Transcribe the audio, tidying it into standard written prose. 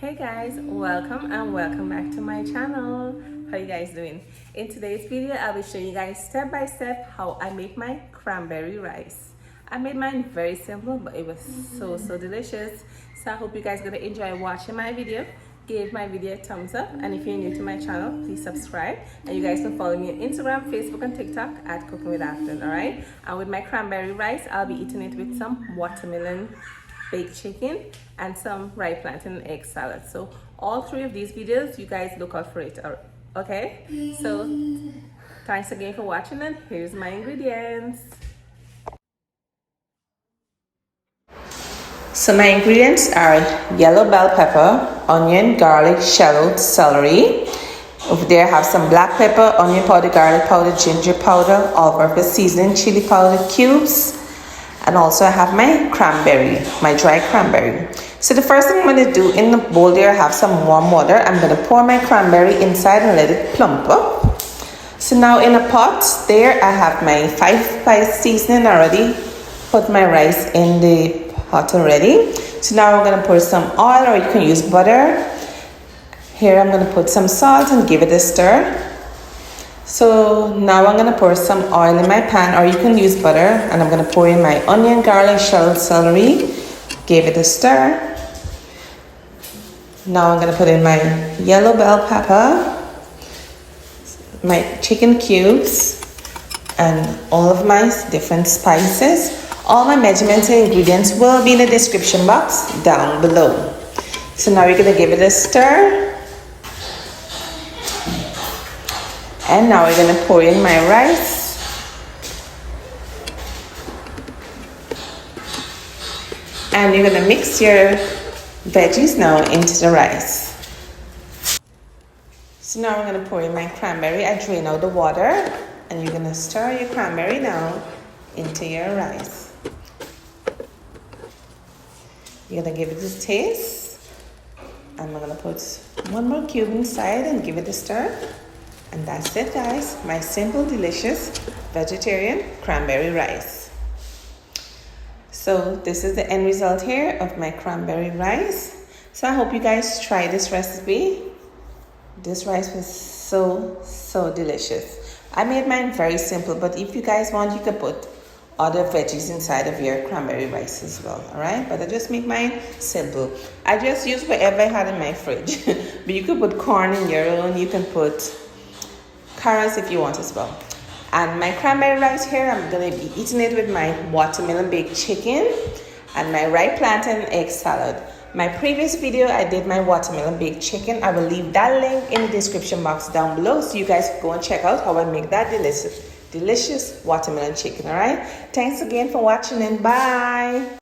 Hey guys, welcome back to my channel. How you guys doing? In today's video I'll be showing you guys step by step how I make my cranberry rice. I made mine very simple, but it was so delicious. So I hope you guys gonna enjoy watching my video. Give my video a thumbs up, and if you're new to my channel, please subscribe. And you guys can follow me on Instagram, Facebook, and TikTok at cookingwithafton. Alright, and with my cranberry rice I'll be eating it with some watermelon baked chicken and some rye plantain and egg salad. So all three of these videos, you guys look out for it. Okay, so thanks again for watching, and here's my ingredients. So my ingredients are yellow bell pepper, onion, garlic, shallots, celery. Over there I have some black pepper, onion powder, garlic powder, ginger powder, all-purpose seasoning, chili powder cubes. And also I have my cranberry, my dry cranberry. So the first thing I'm going to do, in the bowl there I have some warm water. I'm going to pour my cranberry inside and let it plump up. So now in a pot there I have my 5-spice seasoning already. Put my rice in the pot already. So now I'm going to pour some oil, or you can use butter. Here I'm going to put some salt and give it a stir. So now I'm going to pour some oil in my pan, or you can use butter, and I'm going to pour in my onion, garlic, shallot, celery. Give it a stir. Now I'm going to put in my yellow bell pepper, my chicken cubes, and all of my different spices. All my measurements and ingredients will be in the description box down below. So now we're going to give it a stir. And now we're going to pour in my rice. And you're going to mix your veggies now into the rice. So now we're going to pour in my cranberry. I drain out the water, and you're going to stir your cranberry now into your rice. You're going to give it a taste. And I'm going to put one more cube inside and give it a stir. And that's it, guys. My simple, delicious vegetarian cranberry rice. So this is the end result here of my cranberry rice. So I hope you guys try this recipe. This rice was so delicious. I made mine very simple, but if you guys want, you could put other veggies inside of your cranberry rice as well. Alright, but I just make mine simple. I just use whatever I had in my fridge. But you could put corn in your own. You can put carrots if you want as well. And my cranberry rice here, I'm going to be eating it with my watermelon baked chicken and my rye plantain egg salad. My previous video I did my watermelon baked chicken. I will leave that link in the description box down below, so you guys go and check out how I make that delicious watermelon chicken. All right, thanks again for watching, and bye.